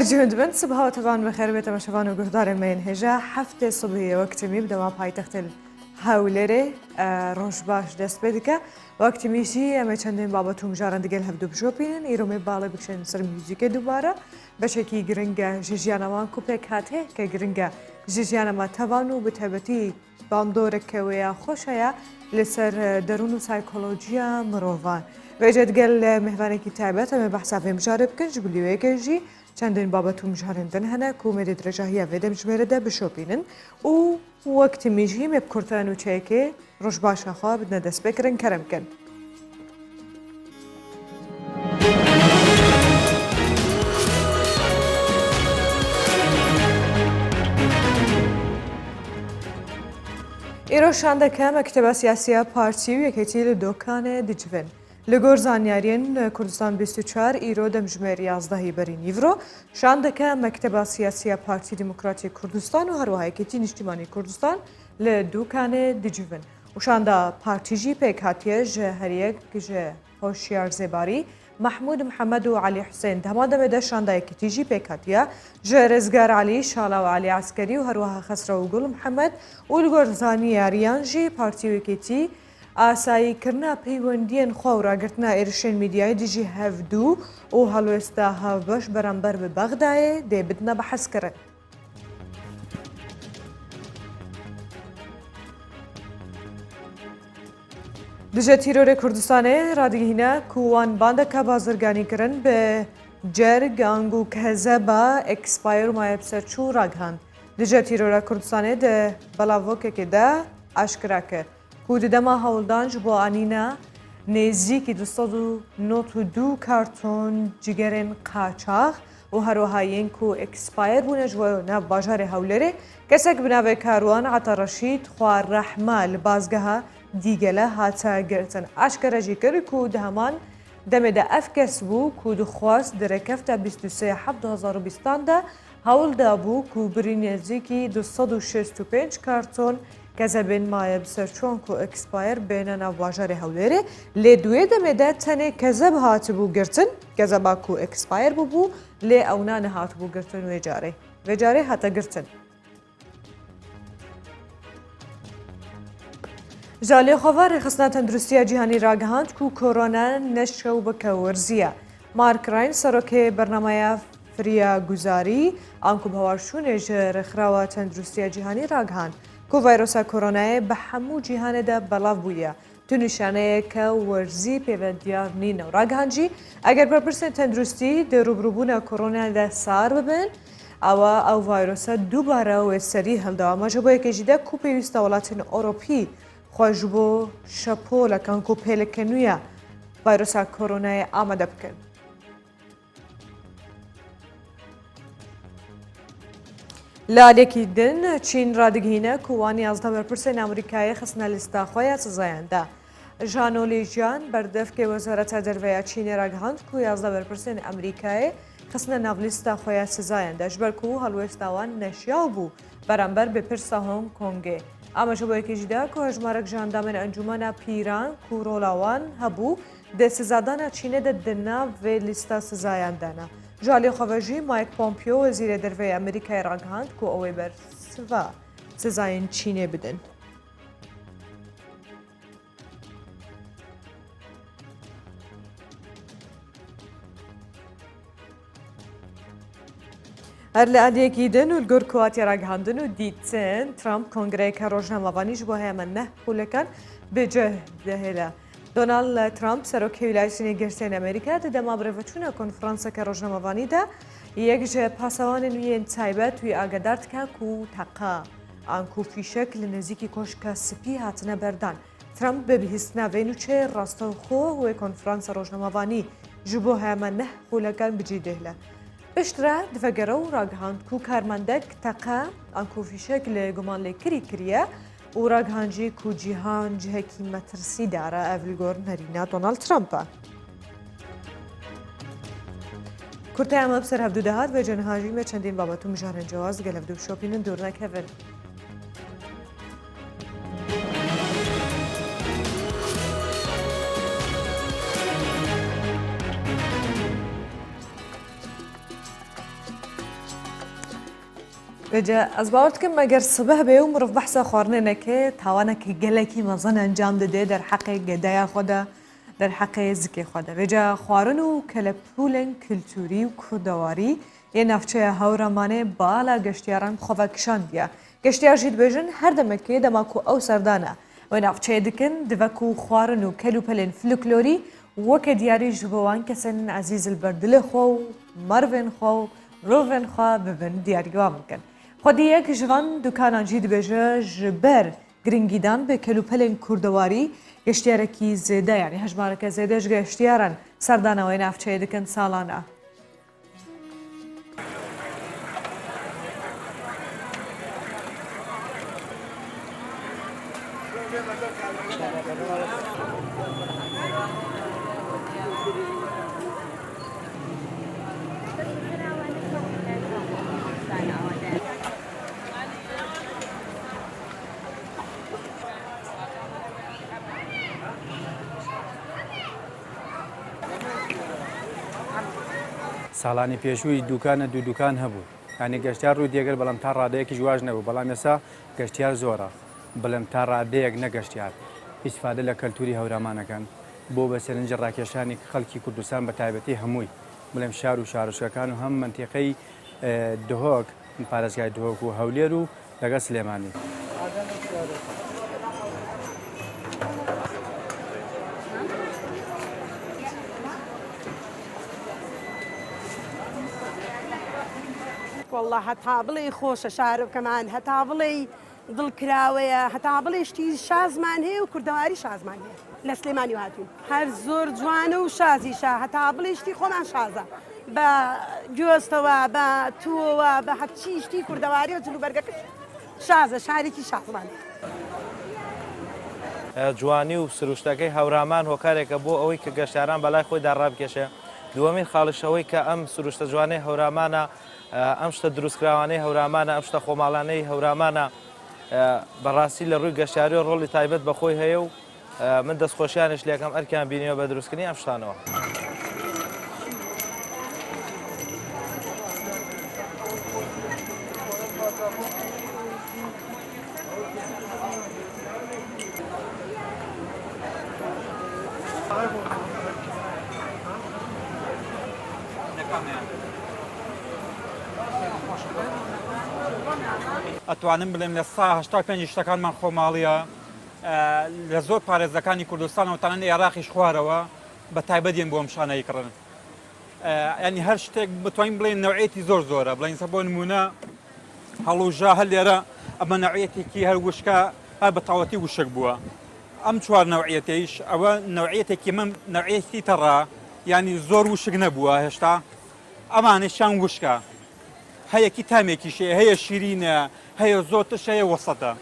هرجهند من صبح وطبعا بخير بيت مشافان وقهدار من هجا حفتة صبحية وقت ميبدا ما باي تختل هاولره روش باش دست بدکه وقتی میشی اما چندین باباتون جارن دیگه هفته بشوپین ایرومی بالا بکشن سر موزیک دوباره بشه کی گرینگه جیجانمان کوپک هاته که گرینگه جیجانمان توانو بتبتی باندور کویا خوشیا لسر درون سایکولوژیا مروان وجد قال مهواني كتابات ما بحث في مجارب كنج بلي ويكجي چندین بابتون مجارندن هنه کومید درجهی ودم جمرده بشوپینن و وقت میجی مبکرتن و چیکه روش باشه خواه بدنا دست بکرن کرم کن. ایرو شانده که مکتب سیاسی پارتی و یکیتی لدوکان دیجون. لگور زانیارین کردستان 24 ایرو دم جمهوری 11 برین ایورو شانده که مکتب سیاسی پارتی دموکراتی کردستان و هر وهای کتی نشتیمانی کردستان لدوکان دیجون. و شانده پارتیجی پیکاتیه جه هر یک جه هوشیار زباری محمود محمد و علی حسین دماده مده شانده کتیجی پیکاتیه جه رزگار علی شالا و علی عسکری و هر وها خسرو و گل محمد و لگور زانیاریان جی پارتی و کتی آسایی کرنا پیوندین خورا گرتنا ایرشین میدیای دیجی هفدو و هلوستا هفبش برانبر به بغداد دی بدنا بحث کرد. دیجی تیرور کردستانه رادیهینا کوان بانده که بازرگانی کرن به جرگ آنگو کهزبا اکسپایر مای بسرچو راگهان. دیجی تیرور کردستانه ده بلاوکه که ده اشکرا کرد. کود دما هولدانج با آنینا نزدیکی 292 کارتون جگرن قاچاق و هر وهاین کو اکسپایر بونج و نب بازار هولره کسک بناوی کاروان عطا رشید خوار رحمه لبازگاه دیگله هاتا گرتن اشکره جی کری کود همان دم ده افکس بو کود خواست درکفت 23/7/2020 ده هول دابو کو برینزیکی 265 کارتون کذبین مایه بسرچون کو اکسپایر بینن واجار هولره لدوی دمده تنه کذب هات بو گرتن کذبا کو اکسپایر بو لی اونان هات بو گرتن و جاره هاتا گرتن جالی خوار خصنا تندرستی جهانی راگهاند کو کرونا نشو بکورزیه مارک راین سروک برنامه فریا گزاری آنکو بوارشون جر خراوه تندرستی جهانی راگهاند کو ویروس کرونا به همو جهان ده بلاو بوده تو نشانه که ورزی پیوندیار نین و راگهانجی اگر برپرسن تندرستی در روبروبون کرونا ده سار ببین او ویروس دوباره و سری هلده ما جبوی که جیده کو پیوست ولاتین اروپی خوشبو شپو لکن کو پیلکنویا ویروس کرونا آمده بکن لالیکی دن چین رادگینه کوانی از دبر پرسین امریکایی خسنا لیستا خویا سزاینده جانولی جان بردف که وزارت درویه چین راگهاند کوی از دبر پرسین امریکایی خسنا ناولیستا خویا سزاینده جبر کو هلوستوان نشیاو بو برانبر به پرسا هنگ کنگه اما جبوی که جدا که هجمارک جاندامن انجمن پیران کو رولاوان هبو دست زدن چین دنا و لیستا سزاینده نه جالی خواجی مایک پومپیو وزیر درویه امریکای راگهاند کو اوی بر سوا سزاین چینه بدن. هر لعدی کیدن و الگور کواتی راگهاندن و دیتن ترامپ کنگره که روزنامه‌وانیش با هم نه خولکن بجه دهله. دونالد ترامپ سروکی ولایت نیگرسین امریکا دما برفتونه کنفرانس که روزنامه‌وانی ده یک جه پاسوان نوین تایبت توی آگدارت که کو تقا آنکو فیشک لنزیکی کشک سپی هاتنه بردن ترامپ به بهستنا وینوچه راستو خو و کنفرانس روزنامه‌وانی جبو هم نه خولکن بجیدهله اشترا دفگرو راگهاند کو کارمندک تقا آنکو فیشک لگمان لکری کریه و راگهانجی کو جیهان جهکی مترسی داره اولگور نرینا دونالد ترامپا. کرته اما بسر هفدو دهات و جنهاجی می چندین بابتو مجارن جواز گلف دو شوپینن دور نکهون. بجا از باورت کم اگر صبح به یوم رف بحث خورنه نکه تاوانه که گلکی مزن انجام داده در حق گدای خدا در حق زکی خدا بجا خوارن و کلپولن کلتوری و کردواری یه نفچه هورمانه بالا گشتیاران خوفکشان دیا گشتیار جید بجن هر دمکه دماکو او سردانه و نفچه دکن دوکو خوارن و کلوپلن فلکلوری وک دیاری جبوان کسن عزیز البردل خو مروین خو روفن خو ببن دیاری وامکن خودی یک جوان دکان جید بجه جبر گرینگیدان به کلوپلن کردواری گشتیارکی زیده یعنی هجمارک زیدهش گشتیارن سردانه و نفچه دکن سالانه ساڵانی پێشووی دوکانە دوو دوکان هەبوو ینی گەشتیار ڕووی دێگەر بەڵام تا ڕادەیەکی جواژ نەبوو بەڵام ێستا گەشتیار زۆرە بڵێم تا ڕادەیەک نەگەشتیار هیچفادە لە کەلتوری هەورامانەکان بۆ بە سەرنجە ڕاکێشانی خەڵکی کوردستان بە تایبەتی هەمووی بڵێم شار و شارۆچکەکان و هەم منتیقەی دهۆک پارێزگای دهۆک و هەولێر و لەگە سلێمانی. والله هەتا بڵێ خۆشە شارۆکەمان هەتا بڵێ دڵکراوەیە هەتا بڵێ شتی شازمان هەیە و کوردەواری شازمان هەیە لە سلێمانی هاتوون هەر زۆر جوانە و شازیشە هەتا بڵێ شتی خۆمان شازە بە گوێستەوە بە تووەوە بە هەرچی شتی کوردەواری و جلوبەرگەکە شازە شارێکی شازمان جوانی و سروشتەکەی هەورامان هۆکارێکە بۆ ئەوەی کە گەشتیاران بەلای خۆیدا ڕابکێشێ دووەمین خاڵشەوەی کە ئەم سروشتە جوانەی هەورامانە ئەم شتە دروستکراوانەی هەورامانە ئەم شتە خۆماڵانەی هەورامانە بەڕاستی لە ڕووی گەشتیاری و ڕۆڵی تایبەت بەخۆی هەیە و من دەستخۆشیانش لێکم ئەرکیان بینیەوە بە دروستکردنی ئەم شتانەوە. ئەتوانم بڵێم لە سا 85 شتەکانمان خۆماڵیە لە زۆر پارێزەکانی کوردستانەوە تەنانەت عێراقیش خوارەوە بە تایبەتیان بۆ ئەم شانەی کڕن ینی هەر شتێک بتوانین بڵێن نەوعێتی زۆر زۆرە بڵێن بۆ نمونە هەڵوژا هەر لێرە ئەمە نەوعێتێکی هەر وشکە هەر بە تاوەتی وشک بووە ئەم چوار نەوعێتیش ئەوە نەوعێتێکی من نەوعێتی تەڕا ینی زۆر وشک نەبووە هێشتا ئەمانشان وشکە هەیەکی تامێکیشەیە هەیە شیرینە هەیە زۆرتش هەیە وەسەتە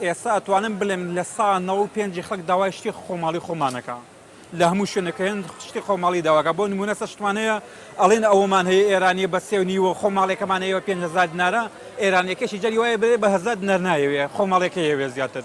ئێستا ئەتوانم بڵێم لە سا 95 خەڵک داوای شتی خۆماڵی خۆمانەکە لە هەموو شوێنەکەیان شتی خۆماڵی داواکە بۆ نمونە سە شتوانەیە ئەڵێن ئەوەمان هەیە ئێرانیە بە سێونیوە خۆماڵێکەمان هەیە 5,000 دینارە ئێرانیەکەشی جەری وایە بێ بە 1000 دینار نایەوێ خۆماڵێکە هەیە زیاتر.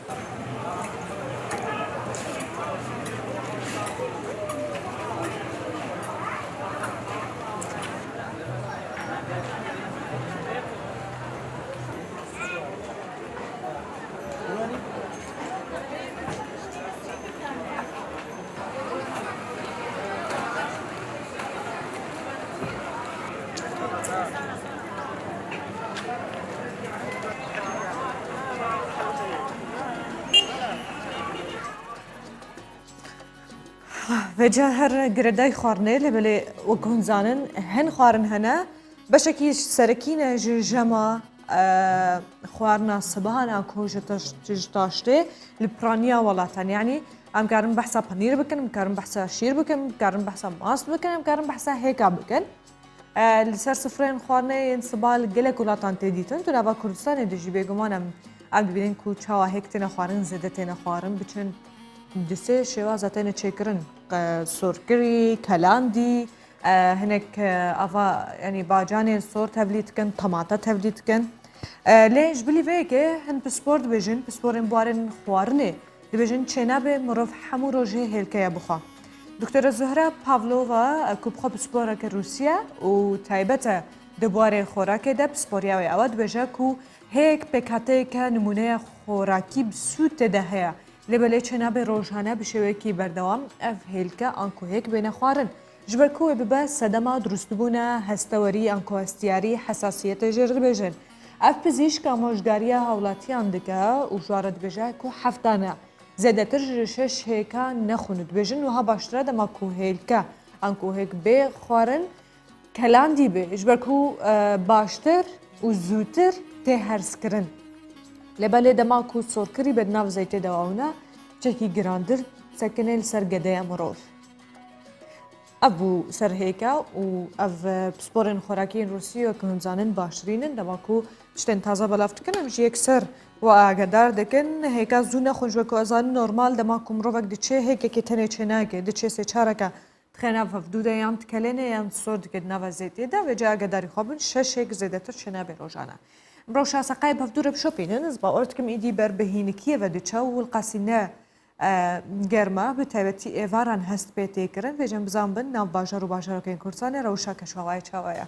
وجه هر گردای خارنه لبله وکن زانن هن خارن هنه بشکی سرکینه جمع خوارنا صبحانه کوچ تاشته لپرانیا ولاتن یعنی ام کارم بحثا پنیر بکن ام کارم بحثا شیر بکن ام کارم بحثا ماست بکن ام کارم بحثا هیکا بکن لسر سفرين خوارنه این صبال گله ولاتن تدیتن تو نوا کردستان دیجی بگمانم ام ببینن کو چاوا هکتن خوارن زدتن خوارن بچن دسته شوا زاتن چکرن سرکری کلاندی هناك أفا يعني باجاني صور تبليت كن طماطة تبليت كن ليش بلي فيكي هن بسبورت بيجن بسبورين بوارن خوارني دبيجن چناب مروف حمو روجه هلكيا بخوا دكتورة زهرة بافلوفا كوبخو بسبورة كروسيا و تايبتا دوباره خوراک ده پسپوریاوی اواد بجه کو هیک پکاته که نمونه خوراکی بسوت ده هیا لبله چنه به روزانه بشوی کی بردوام اف هیلکه آنکو هیک بین خوارن جبر کوی ببه صدمه درست بونه هستوری آنکو هستیاری حساسیت جرد بجن اف پزیشک آموزگاری هولاتیان دکه و جوارد بجه کو هفتانه زیاده تر شش هیکا نخوند بجن و ها باشتره دما کو هیلکه آنکو هیک به خوارن کلان دی به اجبر کو باشتر و زودتر ته هرس کرن لبله دما کو سرکری بد ناو زیت دواونه چکی گراندر سکنه سرگده مروف ابو سر هیکا و اف سپورن خوراکین روسی و کنزانن باشرینن دما کو شتن تازه بلافت کنم جی اکسر و آگدار دکن هیکا زونه خونج و کوزان نورمال دما کو مروفک دچه هیکا که تنه چناگه دچه سه چارکا تخنا ففدوده یان تکلینه یان سرد کد نو زیتی ده و جا آگداری خوابن شش هیک زیده تر چنه بروجانه بروشا سقای بفدور بشوپینن از با ارد کم ایدی بر بهینکیه و دچه و القاسینه گرما به تایبەتی ئێواران هەست پێ تێکردن بێژن بزان بن ناو باژەڕ و باژەڕەکەی کوردستانی ڕەوشە کەشاوای چاوایە.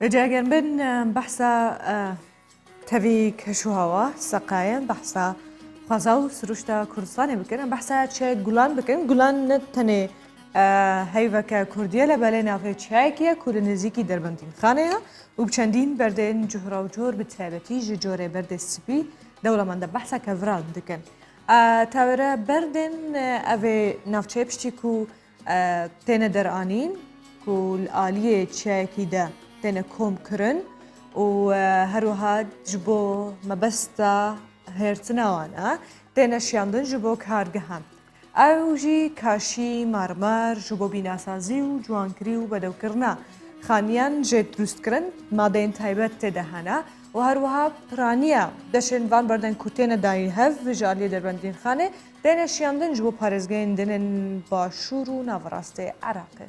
رجاء بن بحثا تبي كشوهوا سقايا بحثا خزاو سروشتا كردستان بكن بحثا چه گلان بكن گلان نتنه هیوکا کردیه لباله نافه چایکیه کل نزیکی در بندین خانه و بچندین بردین جهرا و جور بتثابتی جوره برد سپی دوله من ده بحثا کفران دکن تاوره بردین اوه نافچه پشتی کو تینه در آنین کل آلیه چایکی ده تینه کوم کرن و هروها جبو مبستا هرتناوانا تینه شیاندن جبو کارگهان او جی کاشی مرمر جبو بیناسازی و جوانکری و بدوکرنا خانیان جد درست کرن مادین تایبت تدهانا و هروها پرانیا دشن وان بردن کتین دایی هف و جالی در بندین خانه دین شیاندن جبو پارزگین دینن باشور و نوراسته عراقه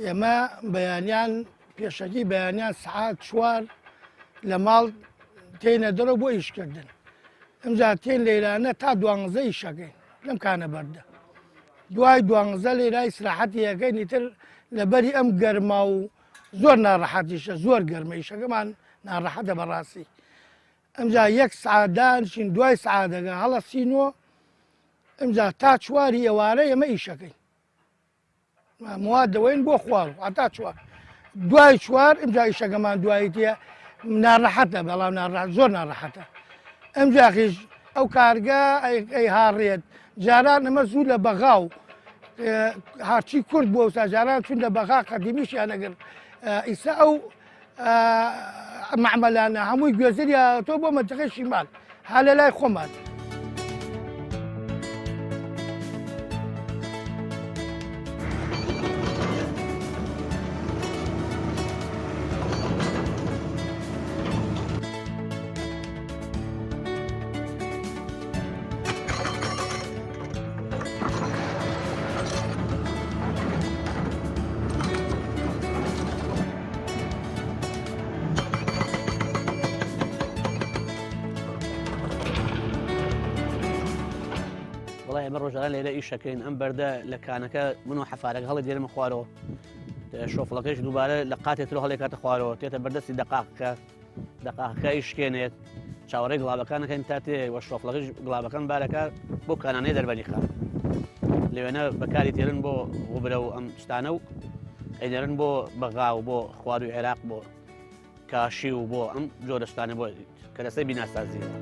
ئێمە بەیانیان پێشەکی بەیانیان سعات چوار لە ماڵ تێنە دەرەوە بۆ ئیشکردن ئەمجا تێن لێرانە تا 12 ئیشەکەین لەم کانە بەردە دوای 12 لێرای ئیسراحەتی یەکەینی تر لەبەری ئەم گەرما و زۆر ناڕەحەتیشە زۆر گەرمە ئیشەکەمان ناڕەحەتە بەڕاستی ئەمجا یەک سعادانشین دوای سعادەکە هەڵەسینەوە ئەمجا تا چواری ئێوارە ئێمە ئیشەکەین مواد دەوەین بۆ خوار هەتا چوار دوای چوار ئەمجا ئیشەکەمان دوایی تێ ناڕەحەتە بەڵام زۆر ناڕەحەتە ئەمجاخیش ئەو کارگە ئەی هاڕێت جاران ئەمە زوو لە بەغاو هاچی کورد بۆ ئەوسا جاران چون لە بەغا قەدیمیشیان ئەگەر ئیسا ئەو معمەلانە هەمووی گوێزریە تۆ بۆ منتەقەی شیمال ها لە لای خۆمان وڵای ئەمە ڕۆژانە لێرە ئیشەکەین ئەم بەردە لە کانەکە من و حەفارەکە هەڵی دێرمە خوارەوە شۆفڵەکەش دووبارە لە قاتێتەوە هەڵێ کاتە خوارەوە تێتە بەردەستی دەقاقەکە ئیشکێنێت چاوەڕێی گڵابەکانەکەین تا تێ وە شۆفڵەکەش گڵابەکان بارەکە بۆ کانانەی دەربەنی خان لەوێنە بەکاری تێرن بۆ غوبرە و ئەم شتانە و ئەیدەرن بۆ بەغا و بۆ خوار و عێراق بۆ کاشی و بۆ ئەم جۆرە شتانە بۆ کە دەستەی بیناسازیەوە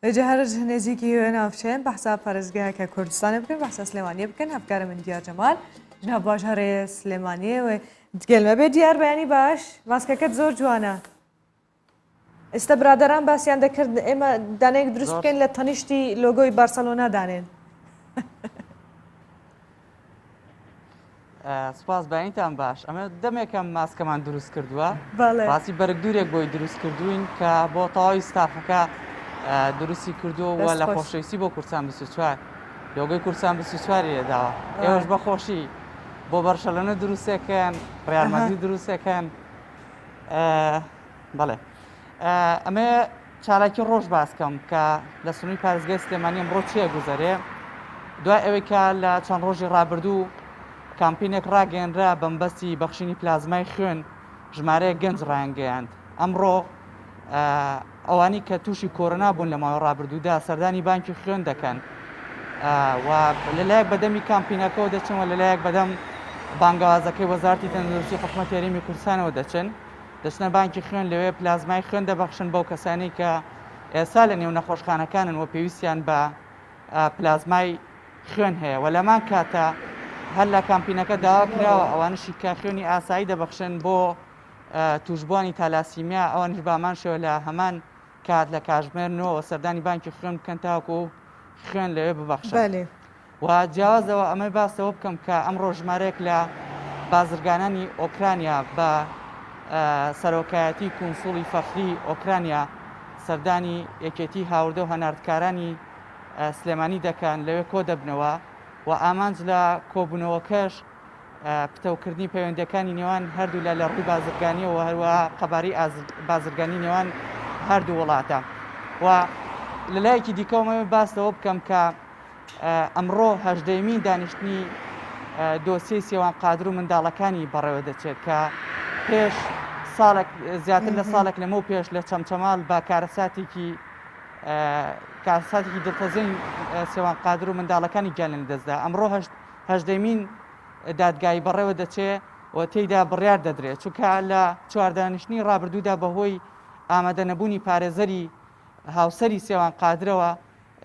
لجهر نزیکی و نافچین بحثا پارێزگایەکە که کردستان بکن بحثا سلیمانی بکن هفکار من دیار جمال جناب باجهر سلیمانی و گلمه به دیار بیانی باش ماسکەکەت زۆر جوانە ئێستا برادران باسییان دەکرد ئێمە دانەیەک دروست بکەین لە تەنیشتی لۆگۆی بارسەلۆنا دانێن سپاس بەینتان باش ئەمە دەمێکم ماسکەمان دروست کردووە بەڵێ ڕاستی بەرگدورێک بۆی دروست کردوین کە بۆ تەواوی ستافەکە دروستی کردووە و لە خۆشەویستی بۆ کورسان 24 لۆگۆی کورسان 24 لێداوە ئێوەش بەخۆشی بۆ بەرشەلۆنە دروستەکەن ڕیالمەدی دروستەکەن بەڵێ ئەمە چالاکی ڕۆژ باسکەم کە لە سنووی پارێزگای سلێمانی ئەمڕۆ چیە گوزەرێ دوای ئەوەی کە لە چەند ڕۆژی ڕابردوو کامپینێک ڕاگەێنرا بەمبەستی بەخشینی پلازمای خوێن ژمارەیە گەنج ڕایانگەیاند ئەمڕۆ ئەوانی کە تووشی کۆرۆنا بوون لە ماوەی ڕابردوودا سەردانی بانکی خوێن دەکەن و لەلایەک بەدەمی کامپینەکەەوە دەچن و لەلایەک بەدەم بانگەوازەکەی وەزارەتی تەندروستی حکوومەتی هەرێمی کوردستانەوە دەچنە بانکی خوێن لەوێ پلازمای خوێن دەبەخشن بەو کەسانی کە ئێستا لە نێو نەخۆشخانەکانن و پێویستیان بە پلازمای خوێن هەیە و لەمان کاتە هەر لە کامپینەکە داوا کراوە ئەوانشی کە خوێنی ئاسایی دەبەخشن بۆ توشبوانی تالاسیمیا ئەوانش بامان شەوە لە هەمان کات لە کاتژمێرنەوە سەردانی بانکی خوێن بکەن تاوەکو خوێن لەوێ ببەخشن و جیاوازەوە ئەمە باسەوە بکەم کە ئەمڕۆ ژمارەیەک لە بازرگانانی ئۆکرانیا بە سەرۆکایەتی کونسوڵی فەخری ئۆکرانیا سەردانی یەکێتی هاوردە و هەناردکارانی سلێمانی دەکەن لەوێ کۆ دەبنەوە و ئامانج لە کۆبوونەوەکەش پتەوکردنی پەیوەندەکانی نێوان هەردوو لە ڕووی بازرگانیەوە و هەروەها قەباری بازرگانی نێوان هەردوو وڵاتە و لەلایەکی دیکەومەوە باسەوە بکەم کە ئەمڕۆ هەژدەیمین دانیشتنی دۆسیەی سێوان قادر و منداڵەکانی بەڕێوە دەچێت کە پێش ساڵێک زیاتر لە ساڵێک لەمە و پێش لە چەمچەماڵ با کارەساتێکی کاساتێکی دڵتەزین سێوان قادر و منداڵەکانی گیان دەستدا ئەمڕۆ هەژدەمین دادگای بەڕێوە دەچێت و تێیدا بڕیار دەدرێت چونکە لە چواردانیشتنی ڕابردوودا بەهۆی ئامادە نەبوونی پارێزەری هاوسەری سێوان قادرەوە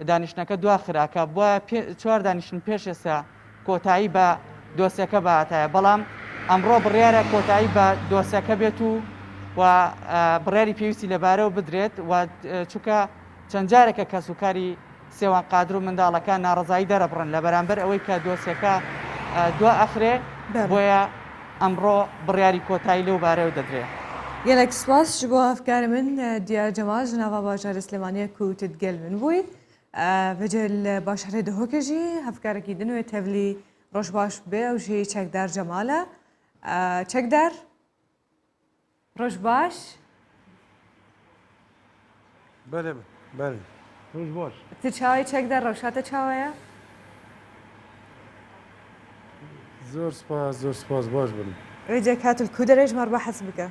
دانیشتەکە دوا خراکە بووە 4 دانیشتن پێش ئێستا کۆتایی بە دۆسیەکە بەهاتایە بەڵام ئەمڕۆ بڕیارە کۆتایی بە دۆسیەکە بێت و بڕیاری پێویستی لەبارەوە بدرێت و چونکە چەند جارێکە کەسوکاری سێوان قادر و منداڵەکان ناڕزایی دەرەبڕن لە بەرامبەر ئەوەی کە دۆسیەکە دوا ئەخرێ بۆیە ئەمڕۆ بڕیاری کۆتایی لەو بارەوە دەدرێت. gelek spas ji bo hevkarê min Diyar Cemal ji nava bajarê Slêmaniyê ku tu digel min bûyî vêce li bajarê Duhokê jî hevkarekî din wê tevlî rojbaş bê ew jî Çekdar Cemal e. Çekdar rojbaş بله بله روز باش tu çawê Çekdar rewşata çawa ye زور سپاس باش بن wêcek hatil ku derê ji me re hez bike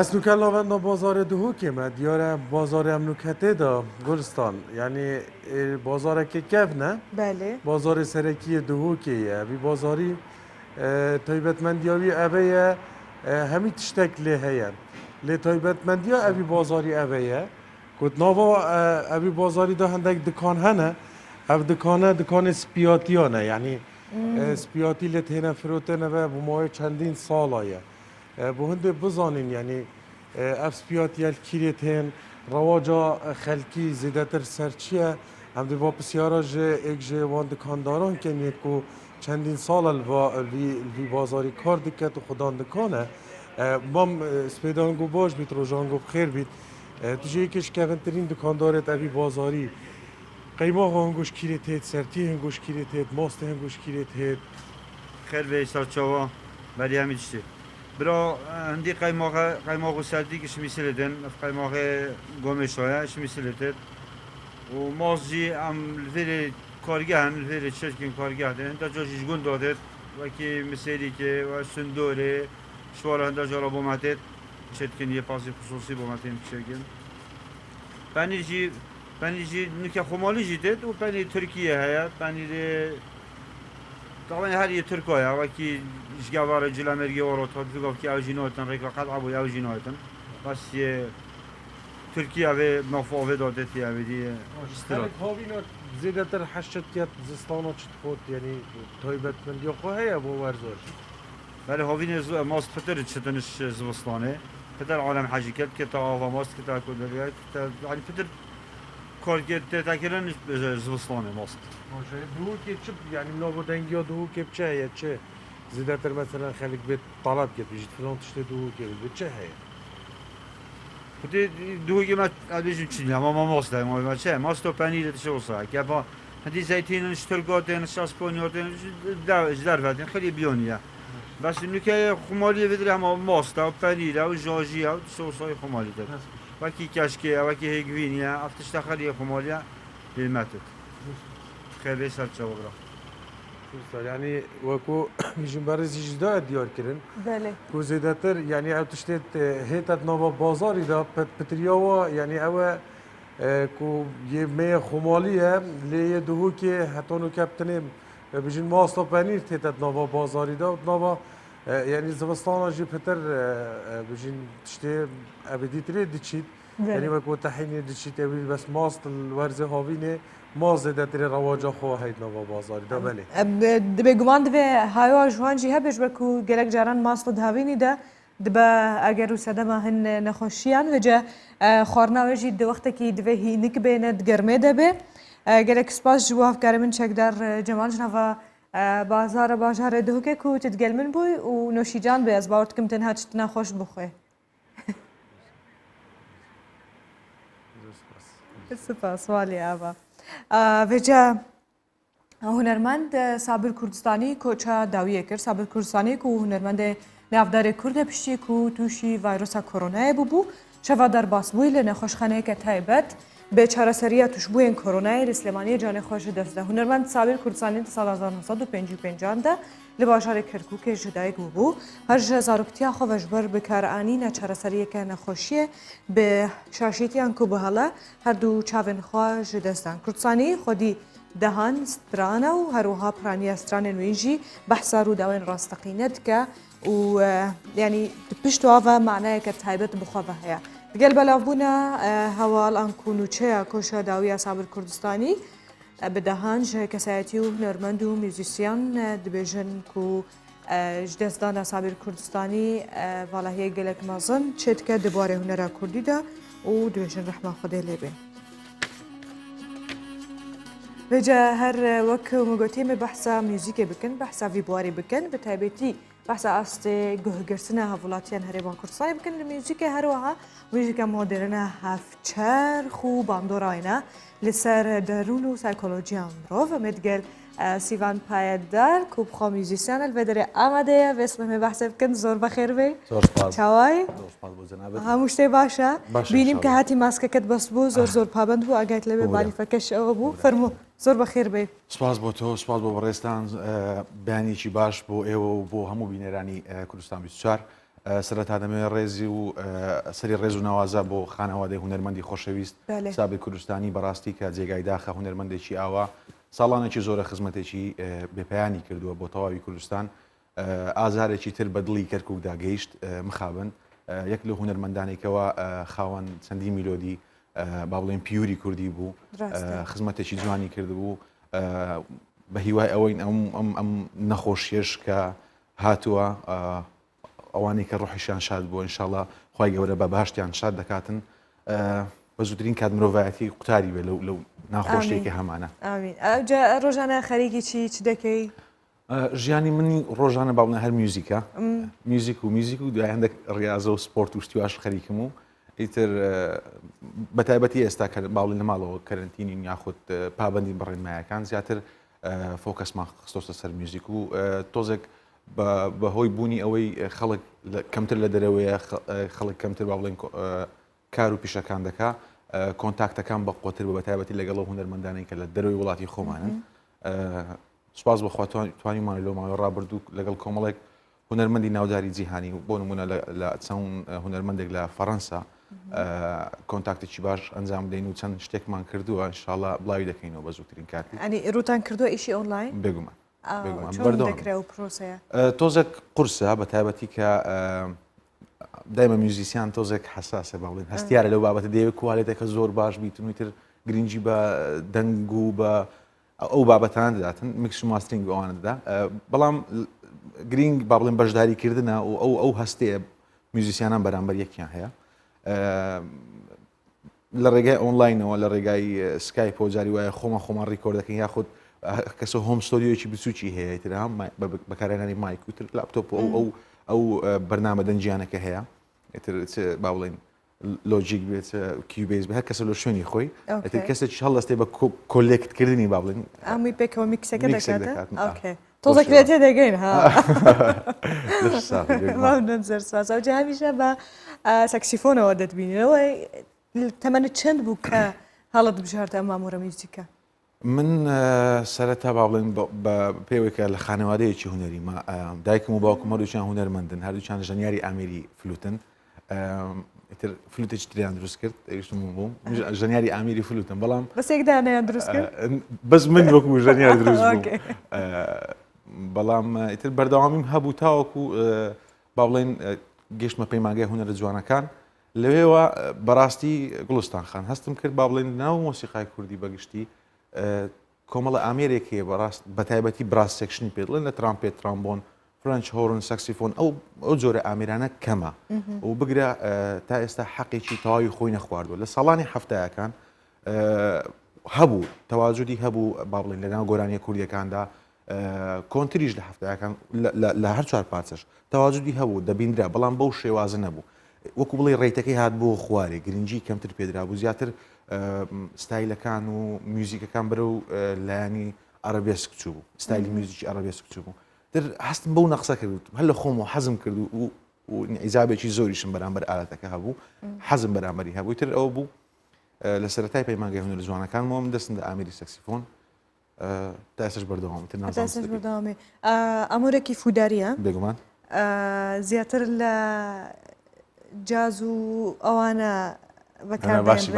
اسنوکه لاوند بازار دهوکی ما دیاره بازار امنوکته دا گلستان یعنی بازار که کف نه belê بازار سرکی دهوکیه بی بازاری تایبەتمەندیاوی ئەvەیە هەمی تشتێک لێ هەیە لێ تایبەتمەندیە ئەوی بازاری ئەvەیە گوتناوە ئەوی بازاریدا هەندێک دکان هەنە ئەv دکانە دکانی سپیاتیانە یعنی سپیاتی لێ تێنە فرۆتێنەوە بۆ ماوەی چەندین ساڵایە بۆ هەندێک بزانین یعنی ئەv سپیاتیە کیرێت هێن ڕەواجا خەلکی زیدەتر سەرچیە ئەم دێ بۆ پرسیارە ژێ ئێک ژێ وان دکانداران کەمێک و چندین سال الوی بازاری کار دکت و خودان دکانه مام سپیدان گو باش بیت روزان گو بخیر بیت تجی کش کهنترین دکاندارت اوی بازاری قیمه هنگوش کیریت هید سرتی هنگوش کیریت هید ماست هنگوش کیریت هید خیر به سرچاوا ولی همین چیزی برا هندی قیمه و سرتی کش میسلدن قیمه گومشایش میسلدن و ماست جی ام لفری کارگاه لفری چشکین کارگاه دن تا جوشش گون داده و کی مثلی که و سندوره شوال هنده جارا بومتت چشکین یه پاسی خصوصی بومتین چشکین پنیجی نکه خمالی جدید و پنی ترکیه هیا پنی طبعا هر یه ترکیه و کی جوار جلامرگی و روت هات گفت که اوجیناتن ریکا قطع بود اوجیناتن بس یه ترکیه و مفاوض داده تی اولی استرات هاوینا زیادتر حشت کت زستانا چت خود یعنی تایبەتمەندی خو هەیە بۆ وەرزۆر بله هاوین ماست پتر چتنش زوستانه پتر عالم حاجی کرد که تا آوا ماست که تا کدریت یعنی پتر کار کرد تاکرن زوستانه ماست دوو که چه یعنی ناو دنگی ها دوو که چه هەیە چه زیادتر مثلا خەلک بێت طلب کرد بژیت فلان تشتێ دوو که بێت چه هەیە بوده دوگی ما ادیشون چیزی اما ما ماست داریم ما چه ماست و پنیر چه وصله که با هدی زیتون اشترگاتن شاسپونیاتن در ودن خیلی بیونیه بس نکه خمالی بدره اما ماست و پنیر و جاجی و سوسای خمالی داره و کی کشکه و کی هگوینیه افتش خیلی خمالیه قیمتت خیلی سرچه برا یعنی وەکو ژمبارێزی جدا دیار کردن belê ku zêdetir yani ew tiştê hêtet nava bazarî da pitriyawa yani ew e ku yê mêye xumalî ye lê yê duhokê hetan û keptinê bijin masta penîr têtet nava bazarî da nava yani zivistana jî pitir bijin tiştê ev dîtirê diçît yani wekû tehînê diçît ew bes mast werzê havînê ما زیادتر رواج خو هید نوا بازاری دا بله. دبی گمان دبی هایو جوان جی هبش بکو گلک جاران ماست دهاوینی دا دبی اگر وساده ما هن نخوشیان و جا خورنا و جی دو وقت کی دبی هی نک بیند گرمه دبی گلک سپاس جواب کارمن چک در جمال جنوا بازار دو که کو تدگل من بوی و نوشیجان به از باورت کم تنها چتنا خوش بخوی. سپاس والی آبا. وجه هنرمند صابر کردستانی کوچا داویه کرد صابر کردستانی کو هنرمند نافدار کرد پشتی کو توشی ویروس کرونا ببو شوا در باسبوی لنخوشخانه که تایبت به چارەسەریە توشبووین کۆرۆنای لە سلێمانی جانێ خۆش دەستدا هونەرمەند صابر کوردستانی ساڵ 1955 دا لە باژارێک کەرکووکێ ژدایک بوو هەرژە زارۆکتیا خۆڤەژبەر بکارانینە چارەسەریەکە نەخۆشیە بە شاشێتیان کو بەهەڵە هەردوو چاوێنخوا ژ دەستان کوردستانی خۆدی دەهان سترانە و هەروەها پرانیە سترانێ نوێژی بەحسا ڕووداوێن ڕاستەقینە دکە و ینی پشتوواە معنایەکە تایبەت بخۆڤە هەیە گەل بەلاوبوونە هەواڵ ئەنکوونوچەیە کۆشە داویە سابر کوردستانی بدەهان ژ کەسایەتی و هنەرمەند و میوزیسیان دبێژن و دەستدانە سابر کوردستانی ڤاڵەهەیە گەلک مەزن چێتکە دەبارێ هونەرە کوردیدا و دوێژن ڕەحمان خودێ لێبێ بەجا هەر وەک مگوتێمە بەحسا میوزیکێ بکەن بەحسا ڤیبواری بکەن بە تایبەتی بەحسا ئاستێ گوهگرتنە هەوڵاتیان هەرێبان کوردستانی بکەن لە میوزیکە هەروەها میوزیکە مۆدرنە هەفچەرخ و باندۆڕاینە لەسەر دەروون و سایکۆلۆژیان مرۆڤ ئەمێدگەل سیڤان پایەدار کو بخوا میوزیسیانە لە دەرێ ئامادەیە بێسمەمێ بەحسە بکەن زۆر بەخێر بێ چاوای هەموو شتێ باشە بینیم کە هاتی ماسکەکەت بەس بوو زۆر پابند بوو ئەگایت لەوێ بالیفەکەش ئەوە بوو فەرموو زۆر بەخێر بێ سپاس بۆ تۆ سپاس بۆ بەڕێستان بەیانێکی باش بۆ ئێوە و بۆ هەموو بینەرانی کوردستان 24 سەرەتا دەمەوێت ڕێزی و سەری ڕێز و ناوازە بۆ خانەوادەی هونەرمەندی خۆشەویست سابر کوردستانی بەڕاستی کە جێگای داخە هونەرمەندێکی ئاوا ساڵانێکی زۆرە خزمەتێکی بێپیانی کردووە بۆ تەواوی کوردستان ئازارێکی تر بە دڵی کەرکووکدا گەیشت مخابن یەک لە هونەرمەندانێکەوە خاوەن چەندی میلۆدی با بڵێن پیوری کوردی بوو خزمەتێکی جوانی کردبوو بە هیوای ئەوەی ئەم نەخۆشیێش کە هاتووە ئەوانەی کە ڕۆحیشیان شاد بووە ئینشاڵڵا خی گەورە بە باشتیان شاد دەکاتن بە زووترین کات مرۆڤایەتی قوتاری بێ لەو ناخۆشیێکی هەمانە ڕۆژانە خەریکی چ دەکەی؟ ژیانی منی ڕۆژانە باڵنە هەر میوزیکە میوزیک و دوای هەندێک ڕاضە و سپۆرت و شتیواش خەریکم و ئیتر بەتایبەتی ئێستا کە باڵی لە ماڵەوە کەرنتینین یاخود پابندی بڕێنمایەکان زیاتر فۆکەسمان خستۆسە سەر میوزیک و تۆزێک بەهۆی بوونی ئەوەی خەڵک کەمتر لە دەرەوەیە خەڵک کەمتر با بڵێن کار و پیشەکان دەکا کۆنتاکتەکان بە قۆتر بە بەتایبەتی لەگەڵ هونەرمەندانەی کە لە دەروی وڵاتی خۆمانن سوپاس بەخوا توانیمان لەو ماوەی ڕابردوو لەگەڵ کۆمەڵێک هونەرمەندی ناوداری جیهانی بۆ نمونە لە چەند هونەرمەندێک لە فەڕەنسا کۆنتاکتێکی باش ئەنجام دەین و چەند شتێکمان کردووە ئینشاڵڵا بڵاوی دەکەینەوە بە زووترین کاتی ئەنی ڕوتان کردووە ئیشی ئۆنلاین بێگومان پرۆسەیە تۆزێک قورسە بە تایبەتی کە دایمە میوزیسیان تۆزێک حساسە با بڵێن هەستیارە لەو بابەتە دەیەوێت کوالێتێکە زۆر باش بیتن وتر گرنگی بە دەنگ و بە ئەو بابەتان دەداتن میکس و ماسترینگ ئەوانە دەدا بەڵام گرنگ با بڵێن بەشداریکردنە و ئەو هەستەیە میوزیسیانان بەرامبەر یەکیان هەیە لە ڕێگای ئۆنلاینەوە لە ڕێگای سکایپ و جاری وایە خۆمان ڕیکۆرد دەکەین یاخود کەسە هۆم ستۆدیۆکی بچوکی هەیە تر بەکارهێنانی مایک وتر لاپتۆپ ئەو بەرنامە دەنجیانەکە هەیە با بڵێن لۆجیک بێت کیوبیز بە هەر کەسە لە شوێنی خۆی کەسێکی هەڵدەستێ بە کۆلێکتکردنی با بڵێن ئەمی پێکەوە میکسەکە دەکاتە تۆزێک لێتێ دەگەین هازە هەمیشە بە سەکسیفۆنەوە دەتبینەوەی تەمەنە چەند بوو کە هەڵت بژاردە ئەم مامۆرە میوزیکە من سەرەتا با بڵێن پێوەیە لە خانەوادەیەکی هونەری دایکم و باوکم هەردووچیان هونەرمەندن هەردووچیان ژەنیاری ئامێری فلوتن ئیتر فلوتێکی تریان دروست کرد ئەویشتم بووم ژەنیاری ئامێری فلوتن بەڵام بەسێکدانیان دروست کرد بەس من وەکو ژەنیار دروست بووم بەڵام ئیتر بەردەوامیم هەبوو تاوەکو با بڵێن گەشتمە پەیمانگای هونەرە جوانەکان لەوێوە بەڕاستی گوڵستان خان هەستم کرد با بڵێن ناو مۆسیقای کوردی بەگشتی کۆمەڵە ئامێرێکەیە بەڕاست بەتایبەتی براس سێکشنی پێ دڵێن لە ترامپێت ترامبۆن فرانچ هۆرن سەکسیفۆن ئەو جۆرە ئامێرانە کەمە و بگرە تا ئێستا حەقێکی تەواوی خۆی نەخواردووە لە ساڵانی هەفتەیەکان هەبوو تەواجودی هەبوو با بڵێن لەناو گۆرانیە کوردیەکاندا کۆنتریش لە هەفتەیەکان لە هەر چوار پارچەش تەواجودی هەبوو دەبیندرا بەڵام بەو شێوازە نەبوو وەکو بڵێ ڕێیتەکەی هات بۆ خوارێ گرنگی کەمتر پێدرا بوو زیاتر ستایلەکان و میوزیکەکان بەرە و لایانی عەرەبێسک چوو بوو ستایلی میوزیکی عەرەبێسک چوو بوو در هەستم بەو نەقسە کرد هەر لە خۆمەوە حەزم کرد و عیزابێکی زۆریشم بەرامبەر ئالەتەکە هەبوو حەزم بەرامبەری هەبوو تر ئەوە بوو لە سەرەتای پەیمانگای هونەرە جوانەکانمەوە من دەستم لە ئامێری سەکسیفۆن تا ئێستش بەردەوامتر دەستش بەردەوامی ئەمورێکی فوداریە بێگومان زیاتر لە جاز و ئەوانە باشی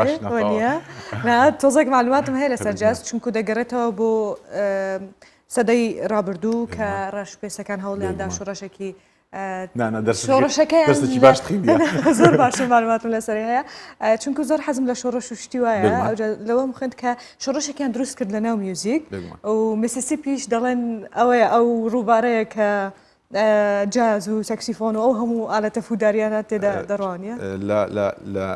تۆزێک معلوماتم هەیە لەسەر جاز چونکو دەگەڕێتەوە بۆ سەدەی ڕابردوو کە ڕەشپێسەکان هەوڵیاندا شۆڕەشێکی شۆڕەشەکەی باش زۆر باشە معلوماتم لەسەری هەیە چونکو زۆر حەزم لە شۆڕەش و شتی وایە لەوە خوێند کە شۆڕەشێکیان دروست کرد لە ناو میوزیک و میسیسیپیش دەڵێن ئەوەیە ئەو ڕووبارەیە کە جاز و سەکسیفۆن و ئەو هەموو ئالەتە فوداریانە تێدا دەڕوانیە لە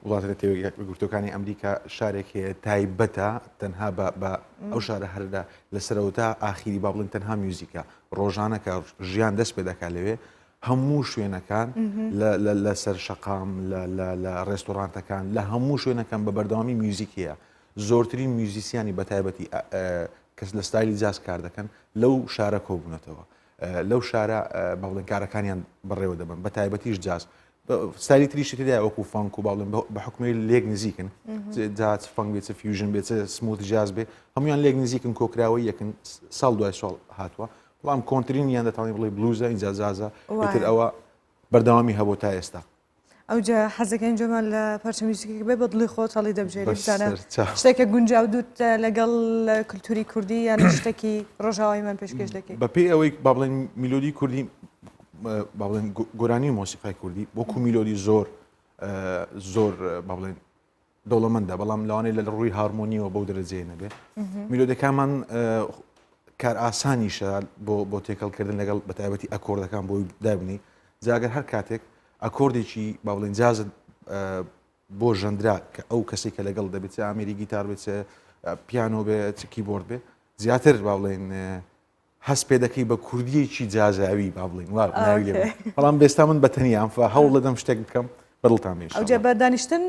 وڵاتە تێگرتوەکانی ئەمریکا شارێک هەیە تایبەتە تەنها بە ئەو شارە هەردا لەسەرەوەتا ئاخیری با بڵین تەنها میوزیکە ڕۆژانەکە ژیان دەست پێ دەکات لەوێ هەموو شوێنەکان لە سەر شەقام لە ڕێستۆرانتەکان لە هەموو شوێنەکان بە بەردەوامی میوزیکیە زۆرترین میوزیسیانی بە تایبەتی کەس لە ستایلی جاز کار دەکەن لەو شارە کۆبوونەتەوە لەو شارە بە بڵێن کارەکانیان بەڕێوە دەبن بە تایبەتیش جاز ستایلی تریشی تێدا وەکو فەنک و باڵێن بە حکومی لێک نزیکن جاز فەنک بێت فیوژن بێت سموت جاز بێ هەمویان لێک نزیکن کۆکراوەی یەکن ساڵ دوای ساڵ هاتووە بەڵام کۆنتترینیان دەتوانێت بڵێ بلوزە اینجا جازە بێتر ئەوە بەردەوامی هەبوو تا ئێستا ئەوجا حەزەکەین جۆمان لە پارچە میوزیکی بێ بە دڵی خۆت هەڵی دەبژێری بزانە شتێکە گونجاو دوت لەگەڵ کللتوری کوردی یان شتێکی ڕۆژاوایمان پێشکەش دەکەیت بەپێی ئەوەی با بڵێن میلۆدی کوردی با بڵێن گۆرانی مۆسیقای کوردی وەکو میلۆدی زۆر با بڵێن دەوڵەمەندە بەڵام لەوانەیە لە ڕووی هارمۆنیەوە بەو دەرەجێ نەبێ میلۆدەکانمان کار ئاسانیشە بۆ تێکەڵکردن لەگەڵ بەتایبەتی ئەکۆردەکان بۆی دابنی جاگەر هەر کاتێک ئەکۆردێکی با بڵێن جازت بۆ ژەندرا کە ئەو کەسێک کە لەگەڵ دەبێت ئامێری گیتار بێت پیانۆ بێت کیبۆرد بێ زیاتر با بڵێن هەست پێ دەکەی بە کوردیەکی جازاوی با بڵین بەڵام بێستا من بەتەنیام هەوڵ دەدەم شتێک بکەم بەدڵتان مێش ئەوجا بە دانیشتن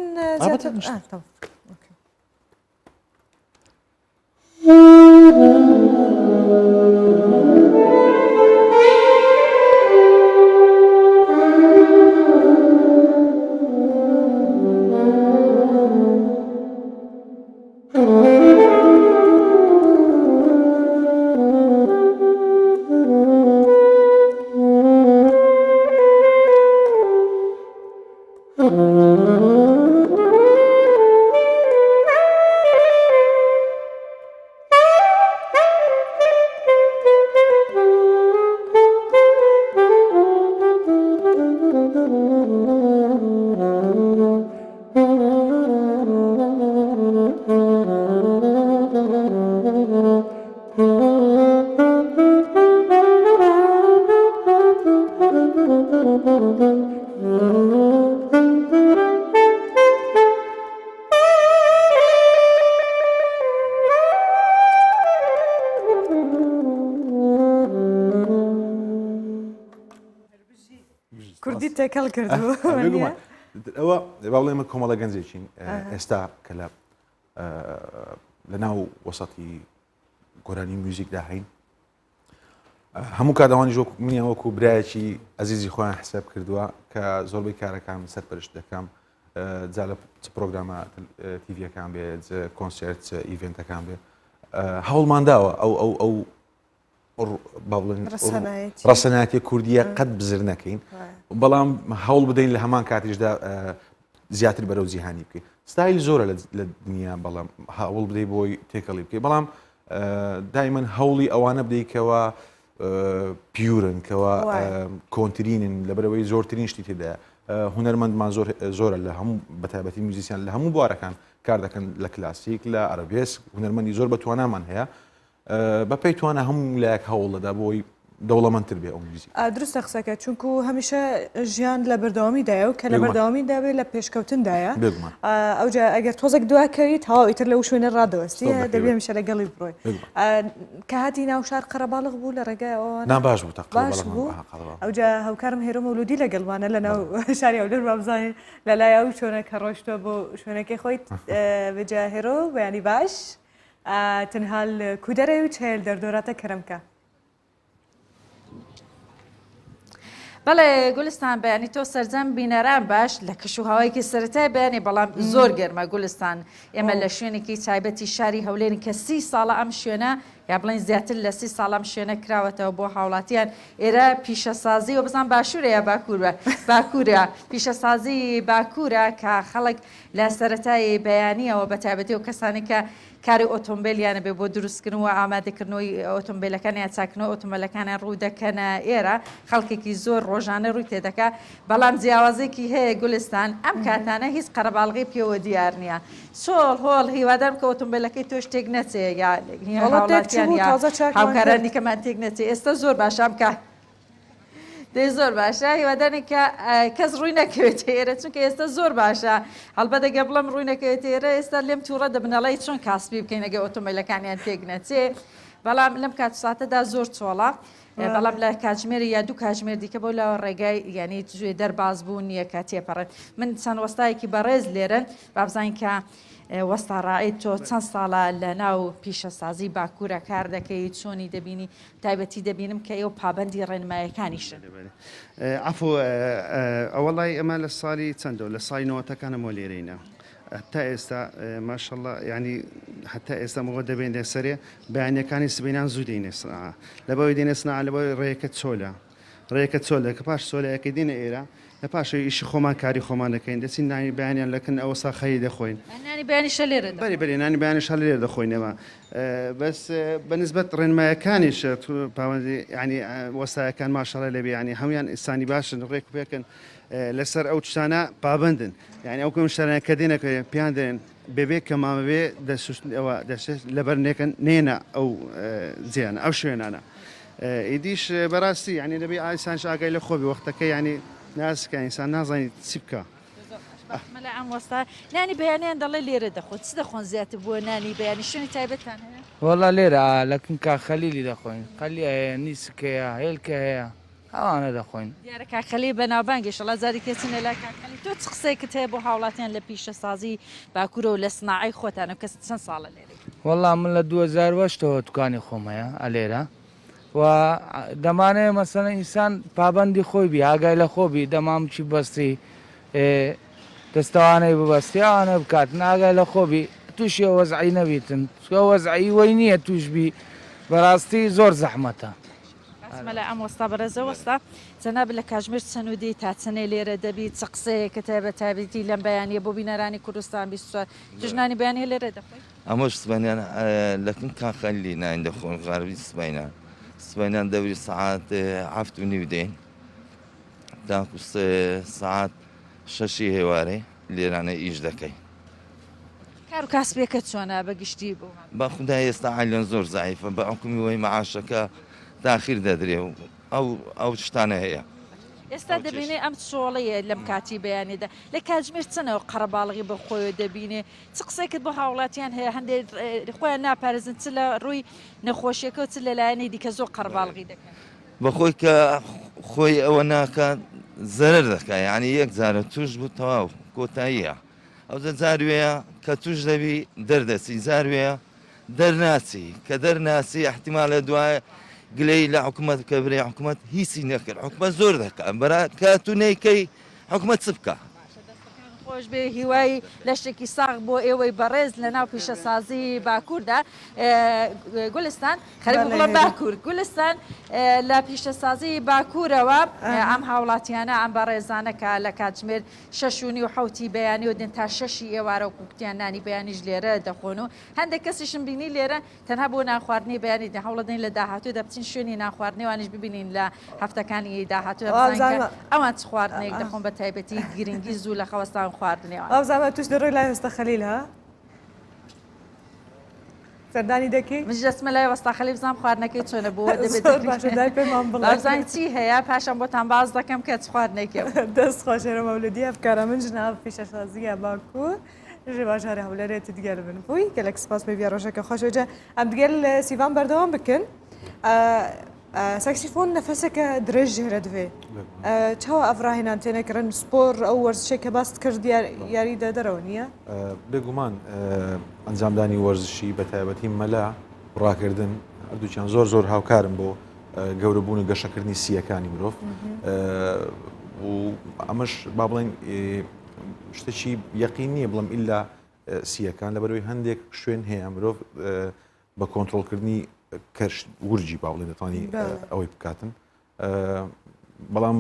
کوردی تێکەڵ کردووە ئەوە با بڵێمە کۆمەڵە گەنجێکین ئێستا کە لە ناو وەسەتی گۆرانی میوزیکدا هەین هەموو کادەوانی ژۆ منیان وەکو برایەکی ئەزیزی خۆیان حساب کردووە کە زۆربەی کارەکان سەرپەرشت دەکەم جا لە پرۆگرامە تیڤیەکان بێت کۆنسرت ئیڤنتەکان بێت هەوڵمانداوە ئەو با بڵێن ڕەسەنایەتی کوردیە قەت بزر نەکەین بەڵام هەوڵ بدەین لە هەمان کاتیشدا زیاتر بەرەو جیهانی بکەین ستایل زۆرە لە دنیا بەڵام هەوڵ بدەی بۆی تێکەڵی بکەی بەڵام دایمەن هەوڵی ئەوانە بدەیکەوە پیورن کەەوە کۆنتترینن لەبەرەوەی زۆرترین شتی تێدایە هوەرمەندمان زۆرە لە هەموو بەتایبەتی میوزیسیان لە هەموو بوارەکان کار دەکەن لە کلاسیک لە عەرەبێسک هوەرمەندی زۆر بە توانامان هەیە بەپێی توانە هەموو لایەک هەوڵ دەدا بۆی دەوڵەمەندتر بێ ئەو میوزیک دروستە قسەکە چونکو هەمیشە ژیان لە بەردەوامیدایە و کە لە بەردەوامیدابێت لە پێشکەوتندایە ئەوجا ئەگەر تۆزێک دوواکەویت هەوا ئیتر لەو شوێنە ڕادەوەستی دەبێ هەمیشە لەگەڵی بڕۆی کە هاتی ناو شار قەرەباڵغ بوو لە ڕێگای ئەوە باش بوو باش بوو ئەوجا هەوکارم هێرۆ مەولودی لەگەڵمانە لە ناو شاری ئەولەر بابزانین لەلای ئەو شوێنە کە ڕۆیشتووە بۆ شوێنەکەی خۆیت بەجا هێرۆ بەیانی باش تنها کودەرەی و چهێل دەردۆراتە کەرەمکە بەڵێ گولستان بەیانی تۆ سەرجەم بینەران باش لە کەشوهاوایکی سەرەتای بەیانی بەڵام زۆر گەرمە گولستان ئێمە لە شوێنێکی تایبەتی شاری هەولێرین کە 30 ساڵە ئەم شوێنە یا بڵین زیاتر لە 30 ساڵم شوێنە کراوەتەوە بۆ هاوڵاتیان ئێرە پیشەسازی و بزان باشوورە یا باکوورە باکوورە پیشەسازی باکوورە کە خەڵک لە سەرەتای بەیانیەوە بە تایبەتی و کەسانی کە کاری ئۆتۆمبیلیانە بێ بۆ دروستکردن و ئامادەکردنەوەی ئۆتۆمبیلەکانیان چاکنەوە ئۆتۆمبیلەکانیان ڕوو دەکەنە ئێرە خەڵکێکی زۆر ڕۆژانە ڕووی تێدەکە بەڵام جیاوازێکی هەیە گولستان ئەم کاتانە هیچ قەرەباڵغی پێوە دیار نییە سۆڵ هۆڵ هیوادارم کە ئۆتۆمبیلەکەی تۆ شتێک نەچێ یا هاوکارانی کەمان تێک نەچێ ئێستا زۆر باشام کە دەی زۆر باشە هیوادارێک کە کەس ڕووی نەکەوێت ئێرە چونکە ئێستا زۆر باشە هەڵبەت دەگە بڵم ڕووی نەکەوێت ئێرە ئێستا لێم تووڕە دەبنەڵی چۆن کاسبی بکەین ئەگە ئۆتۆمبیلەکانیان تێک نەچێ بەڵام لەم کات ساتەدا زۆر چۆڵە بەڵام لە کاتژمێری یا دوو کاتژمێر دیکە بۆ لە ڕێگای یعنی توێ دەرباز بوو نییە کە تێپەڕێت من چەند وەستایەکی بەڕێز لێرن بابزین کە وەستا ڕائیت تۆ چەند ساڵە لە ناو پیشەسازی باکوورە کار دەکەی چۆنی دەبینی تایبەتی دەبینم کە ئێوە پابەندی ڕێنمایەکانیشن عفو ئەوەڵی ئەمە لە ساڵی چەندەوە لە سای نەوەتەکانەمە لێرەینە تا ئێستا ماشەڵڵا ینی حتا ئێستا مەوە دەبێن لەسەرێ بەیانەکانی سبینان زوو دێنێسنا لەبەوەی دێنێسنا لەبەوەی ڕێیەکە چۆلە ڕێیەکە چۆلە کە پاش سۆلەیەکە دێنە ئێرە لە پاشەوەی ئیشی خۆمان کاری خۆمان دەکەین دەچین نانی بەیانیان لەکن ئەوە ساخەی دەخۆین نانی بەیانیشە لێرە بەری نانی بەیانیش هەڵ لێرە دەخۆینەوە بەس بەنسبەت ڕێنمایەکانیش پابەندی ینی وەستایەکان ماشەڵە لەبێ ینی هەمویان ئیسانی باشن ڕێک پێکن لەسەر ئەو شتانە پابندن یعنی ئەو کەم شتانە کە دێنەکە پیان دێن بێبێ کە مامەوێ دەشێت لەبەر نێکن نێنە ئەو جیانە ئەو شوێنانە ئیدیش بەڕاستی ینی دەبێ ئایسانش ئاگای لە خۆبی وەختەکە ینی ناسکە ئینسان نازانیت چی بکە مەلا ئەم وەستا نانی بەیانیان دەڵێ لێرە دەخۆت چ دەخۆن زیاتر بووە نانی بەیانی شوێنی تایبەتان هەیە وەڵا لێرە لە کنکا خەلیلی دەخۆین خەلی هەیە نیسکەیە هێلکە هەیە ئەوانە دەخۆین دیارە خەلی بەناوبانگی شڵا زاری کەچنە لای کاخەلی تۆ چ قسەیەکت هەیە بۆ هاوڵاتیان لە پیشەسازی باکوورە و لە سناعی خۆتانە کەس چەند ساڵە لێرە وەڵا من لە 2008ەوە دوکانی خۆم هەیە ئەلێرە و دەمانەیە مەسەنە ئینسان پابندی خۆی بی ئاگای لە خۆبی دەمام چی بەستی دەستەوانەی ببەستی ئەوانە بکات ناگای لە خۆبی تووشی وەزعی نەبیتن وەزعی وەی نییە توشبی بەڕاستی زۆر زەحمەتە مەلا ئەم وەستا بەرەزە وەستا جەناب لە کاژمێر چەنودی تا چنێ لێرە دەبیت چ قسەیەکە بە تایبەتی لەم بەیانیە بۆ بینەرانی کوردستان 24 دژنانی بەیانی لێرە دەخۆی ئەمەش سبەنیان لەکن کاخەلی ناین دەخۆن غاربی سبەینان سبەینان دەوری سعات هەفت و نیو دێن تاکو سعات شەشی هێوارێ لێرانە ئیش دەکەی کار و کاسبێکە چۆنە بەگشتی بۆ بە خودای ئێستا عیلەن زۆر زایفە بە حکومی وەی مەعاشەکە تاخیر دەدرێ و ئەو شتانە هەیە ئێستا دەبینێ ئەم چۆڵەیە لەم کاتی بەیانێدا لە کاتژمێر چەنەوە قەرەباڵغی بە خۆی دەبینێ چ قسێکت بۆ هاوڵاتیان هەیە هەندێک خۆیان ناپارێزن چ لە ڕووی نەخۆشیەکە و چ لە لایەنەی دیکە زۆر قەرەباڵغی دەکەن بەخۆی کە خۆی ئەوە ناکات زەرەر دەکات یعنی یەک جارە توش بوو تەواو کۆتاییە ئەو جاروەیە کە توش دەبی دەردەچی زاروەیە دەرناچی کە دەرناچی احتیمالە دوایە گلەی لە حکوومەت کە برێ حکوومەت هیچی نەکرد حکوومەت زۆر دەکات بەرا کاتونەیەکەی حکوومەت چ بکە خۆش بێ هیوای لەشتێکی ساغ بۆ ئێوەی بەڕێز لە ناو پیشەسازی باکووردا گولستان خەریک بڵە باکوور گولستان لە پیشەسازی باکوورەوە ئەم هاوڵاتیانە ئەم بەڕێزانەکە لە کاتژمێر 6:30 و 7 بەیانی و دێن تا 6 ئێوارە و کوکتیان نانی بەیانیش لێرە دەخۆن و هەندێک کەسیشم بینی لێرە تەنها بۆ ناخواردنی بەیانی هەوڵە دەین لە داهاتوو دەبچین شوێنی ناخواردنەوەیش ببینین لە هەفتەکانی داهاتوو ئەوان چ خواردنێک دەخۆن بە تایبەتی گرنگی زوو لە خەوەستان ئەو توش دەڕۆی لای هەستا خەلیل ها سەردانی دەکەی من دەستمە لای وەستا خەلیل بزانم خواردنەکەی چۆنە بووە دەبێت پێمان بڵێ چی هەیە پاشان بۆتان باز دەکەم کە چ خواردنێکی دەست خۆشێرە مەولودی ئەفکارە من ژناو پیشەسازیە باکوور ژێ باژارە هەولەرێتی دیگەل بن بووی گەلێک سپاس بێ ڕۆژەکە خۆشەوەجە ئەم دیگەل سیڤان بەردەوام بکەن ساکسیفۆن نەفەسەکە درێژ ژێرە دوێ چاوە ئەڤراهێنان تێنەکردن سپۆر ئەو وەرزشێک کە باست کرد یاریدا دەرەوە نییە بێگومان ئەنجامدانی وەرزشی بە تایبەتی مەلا ڕاکردن هەردووچیان زۆر هاوکارم بۆ گەورەبوون و گەشەکردنی سیەکانی مرۆڤ و ئەمەش با بڵێن شتێکی یەقین نییە بڵم ئیلا سیەکان لەبەرەوەی هەندێک شوێن هەیە مرۆڤ بە کۆنتترۆلکردنی کەرش ورجی با بڵێن دەتوانی ئەوەی بکاتن بەڵام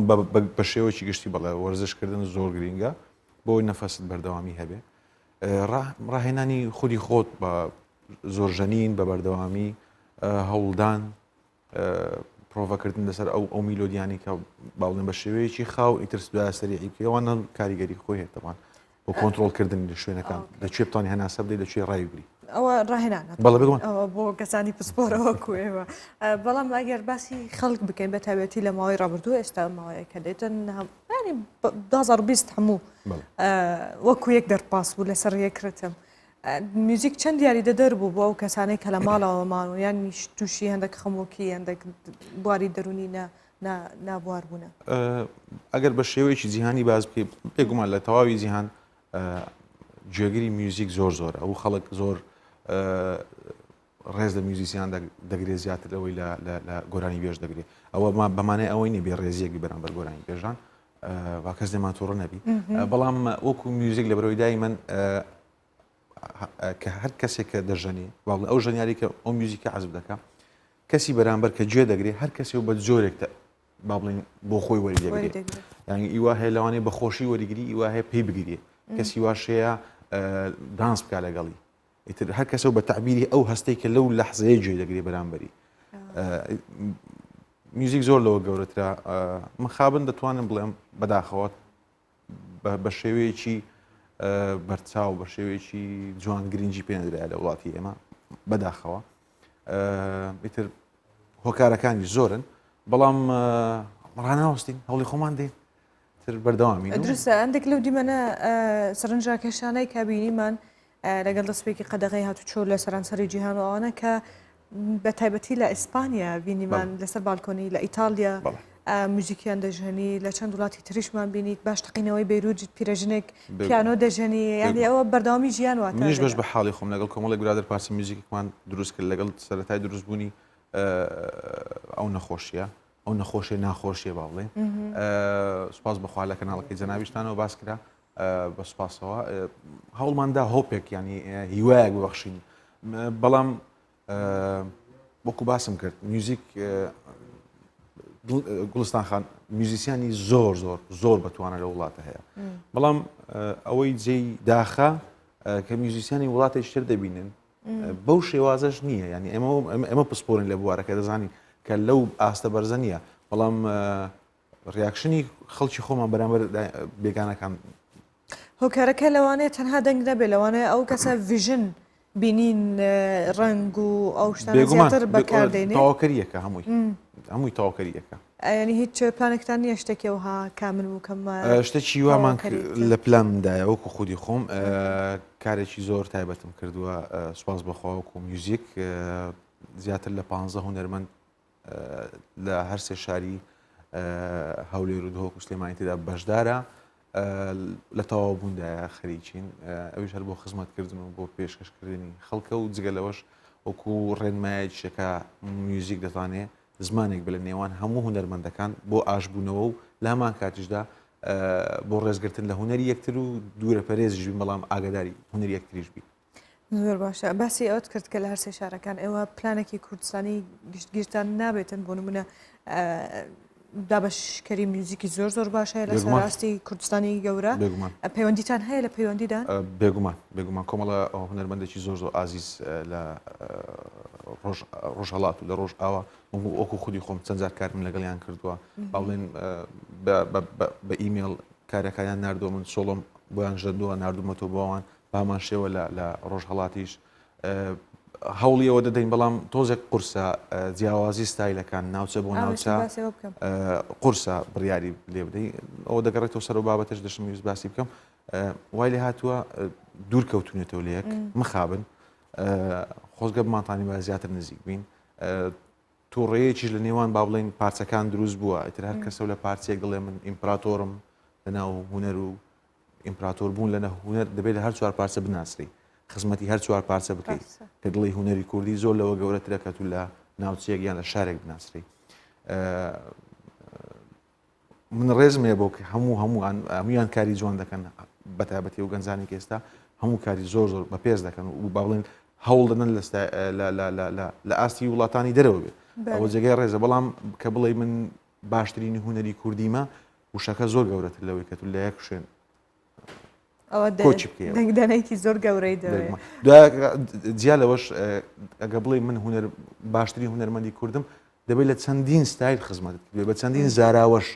بە شێوەی گشتی بەڵێ وەرزشکردن زۆر گرینگە بۆی نەفەست بەردەوامی هەبێ ڕاهێنانی خودی خۆت بە زۆرژەنین بە بەردەوامی هەوڵدان پرۆڤەکردن لەسەر ئەو میلۆدیانی کە باڵێن بە شێوەیەکی خاو ئیتر دوای سەریعی بکەوانە کاریگەری خۆی هێتەوان بۆ کۆنتترۆلکردن لە شوێنەکان لەکوێ بتوانانی هەناسە بدەیت لەکوێ ڕایگری ئەوە ڕاهێنانە بەڵێ بگوڵ بۆ کەسانی پسپۆرەوە کوێوە بەڵام ئەگەر باسی خەڵک بکەین بە تایبەتی لە ماوەی ڕابردوو ئێستا ماوەیە کە دێتن ینی 2020 هەموو وەکو یەک دەرپاس بوو لەسەر یەکرتم میوزیک چەند دیاریدە دەربوو بۆ ئەو کەسانەی کە لە ماڵەوەمان و یان تووشی هەندێک خەمۆکی هەندێک بواری دەرونی نابوار بوونە ئەگەر بە شێوەیەکی جیهانی باز بکەیت پێگومان لە تەواوی جیهان گوێگری میوزیک زۆرە ئەو خەڵک زۆر ڕێز لە میوزیسیان دەگرێت زیاتر ئەوەی لە گۆرانی بێژ دەگرێت ئەوە بەمانەی ئەوەی نێ بێ ڕێزیەکی بەرامبەر گۆرانی بێژان وا کەس دێمان تۆڕە نەبی بەڵام وەکو میوزیک لە بەرەوەی دای من کە هەر کەسێک کە دەژەنی ئەو ژەنیاری کە ئەو میوزیکە حەزب دەکە کەسی بەرامبەر کە گوێ دەگرێت هەر کەسێ بە جۆرێک با بڵین بۆ خۆی وەریدەگرێت یانی ئیوا هەیە لەوانەیە بە خۆشی وەریگری ئیوا هەیە پێی بگیرێ کەسی واشەیە دانس بکە لەگەڵی ئیتر هەر کەسە بە تعبیری ئەو هەستەی کە لەو لەحزەیە گوێ دەگرێت بەرامبەری میوزیک زۆر لەوە گەورەترا مخابن دەتوانم بڵێم بەداخەوە بە شێوەیەکی بەرچاو بە شێوەیەکی جوان گرنگی پێنەدرای لە وڵاتی ئێمە بەداخەوە ئیتر هۆکارەکانی زۆرن بەڵام ڕناوەستین هەوڵی خۆمان دێن تر بەردەوامی دروستە هەندێک لەو دیمەنە سەرنجاکێشانەی کابینیمان لەگەڵ دەستپێکی قەدەغی هاتوچۆ لە سەرانسەری جیهان و ئەوانە کە بە تایبەتی لە ئیسپانیا بینیمان لەسەر بالکۆنی لە ئیتالیا موزیکیان دەژێنی لە چەند وڵاتی تریشمان بینیت باش تەقینەوەی بەیروجیت پیرەژنێک پیانۆ دەژێنی یعنی ئەوە بەردەوامی ژیان واتە منیش بەش بە حاڵی خۆم لەگەڵ کۆمەڵێک برادر پارچە میوزیکمان دروست کرد لەگەڵ سەرەتای دروستبوونی ئەو نەخۆشیە ئەو نەخۆشیە ناخۆشیە با بڵێ سوپاس بەخوا لە کەناڵەکەی جەنابیشتانەوە باس کرا بە سوپاسەوە هەوڵماندا هۆپێک ینی هیوایەک ببەخشین بەڵام وەکو باسم کرد میوزیک گوڵستان خان میوزیسیانی زۆر بەتوانە لە وڵاتە هەیە بەڵام ئەوەی جێی داخە کە میوزیسیانی وڵاتێکی تر دەبینن بەو شێوازەش نییە ینی ئێمە پسپۆرین لە بوارەکە دەزانین کە لەو ئاستە بەرزە نییە بەڵام ڕیاکشنی خەڵکی خۆمان بەرامبەر بێگانەکان هۆکارەکە لەوانەیە تەنها دەنگ نەبێت لەوانەیە ئەو کەسە ڤژن بینین ڕنگ و ئەو شتانە زیاتر بەکاردێنێ تاواکەریەکە هەمووی تاواکەریەکە ینی هیچ پلانێکتان نییە شتێکەوەها کامل و کەمە شتێکی وامان لە پلانمدایە وەکو خودی خۆم کارێکی زۆر تایبەتم کردووە سوپاس بەخوا وەکو میوزیک زیاتر لە 15 هونەرمەند لە هەر سێ شاری هەولێر و دهۆک و سلێمانی تێدا بەشدارە لە تەواوبووندایە خەریکین ئەویش هەر بۆ خزمەتکردن و بۆ پێشکەشکردنی خەڵکە و جگەلەوەش وەکو ڕێنمایەکێکە میوزیک دەتوانێت زمانێک بە لە نێوان هەموو هونەرمەندەکان بۆ ئاشبوونەوە و لە هەمان کاتیشدا بۆ ڕێزگرتن لە هونەری یەکتر و دوورە پەرێزیش بین بەڵام ئاگاداری هونەری یەکتریش بین زۆر باشە باسی ئەوت کرد کە لە هەر سێ شارەکان ئێوە پلانێکی کوردستانی گشتگیرتان نابێتن بۆ نمونە دابەشکەری میوزیکی زۆر باشە لە سەراستی کوردستانی گەورە پەیوەندیتان هەیە لە پەیوەندیدان بێگومان کۆمەڵە هونەرمەندێکی زۆر ئازیز لە ڕۆژهەڵات و لە ڕۆژ ئاوا ئۆکو خودی خۆم چەند جار کارم لەگەڵیان کردووە باڵێن بە ئیمێل کارەکەیان نردووە من سۆڵم بۆیان ژەندووە نردومەتەوە بۆوان بامان شێوە لە ڕۆژهەڵاتیش هەوڵیەوە دەدەین بەڵام تۆزێک قورسە جیاوازی ستایلەکان ناوچە بۆ ناوچە قورسە بڕیاری لێ بدەین ئەوە دەگەڕێتەوە سەر و بابەتش دەشم ویست باسی بکەم وای لێ هاتووە دوور کەوتونێتەوە لە یەک مخابن خۆزگە بمانتانی با زیاتر نزیک بین تووڕێیەکیش لە نێوان با بڵێن پارچەکان دروست بووە ئیتر هەر کەسە لە پارچێک دڵێ من ئیمپراتۆرم لەناو هونەر و ئیمپراتۆر بوون لەنە هونەر دەبێت لە هەر چوار پارچە بناسری خزمەتی هەر چوار پارچە بکەیت کە دڵی هونەری کوردی زۆر لەوە گەورەترە کە تو لە ناوچەیەک یان لە شارێک بناسری من ڕێزمێ بۆ هەمویان کاری جوان دەکەن بەتابەتی و گەنجانی ئێستا هەموو کاری زۆر زۆر بە پێز دەکەن و با بڵێن هەوڵ دەدەن لە ئاستی وڵاتانی دەرەوە بێت ئەوە جێگای ڕێزە بەڵام کە بڵێ من باشترینی هوەری کوردیمە وشەکە زۆر گەورەتر لەوەی کە تو لە یەک شوێن کۆچی بکەیەوە دەنگدانێکی زۆر گەورەی دەوێت جیا لەوەش ئەگە بڵێ من باشترین هوەرمەندی کوردم دەبێت لە چەندین ستایل خزمەت بە چەندین زاراوەش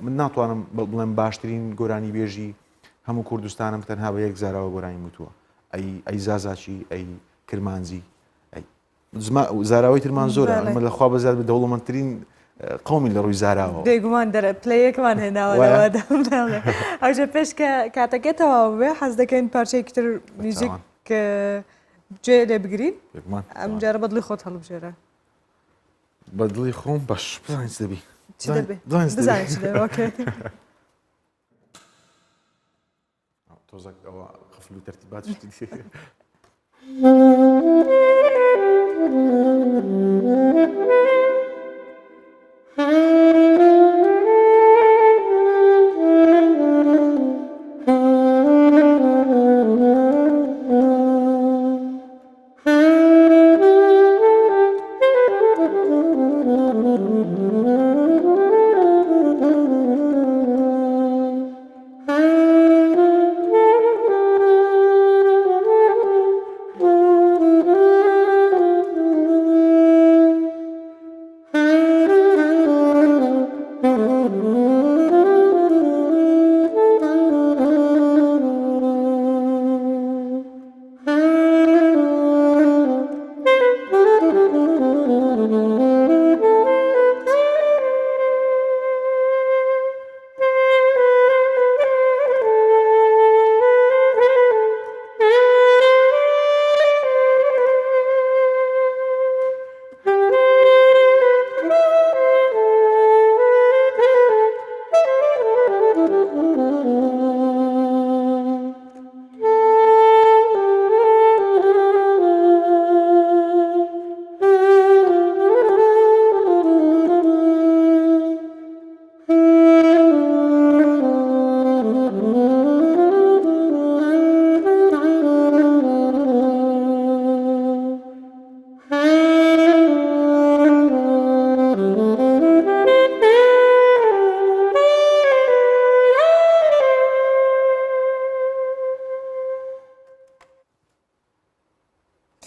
من ناتوانم بڵێم باشترین گۆرانی بێژی هەموو کوردستانم تەنها بە یەک زاراوە گۆرانی وتووە ئەی زازاچی ئەی کرمانجی زاراوی ترمان زۆرە ئەمە لەخوا بەزار بە دەوڵەمەندترین قومی لە ڕووی زاراوە دەیگومان دەرە پلەیەکمان هێناوەەوە ئەوژە پێش کە کاتەکەتەوە بێ حەز دەکەین پارچەیەکی تر میوزیک کە گوێ لێ بگرین ئەم جارە بەدڵی خۆت هەڵبژێرە بەدڵی خۆم باش بزانیت دەبی تۆزێک ئەوە قفل و تەرتیبات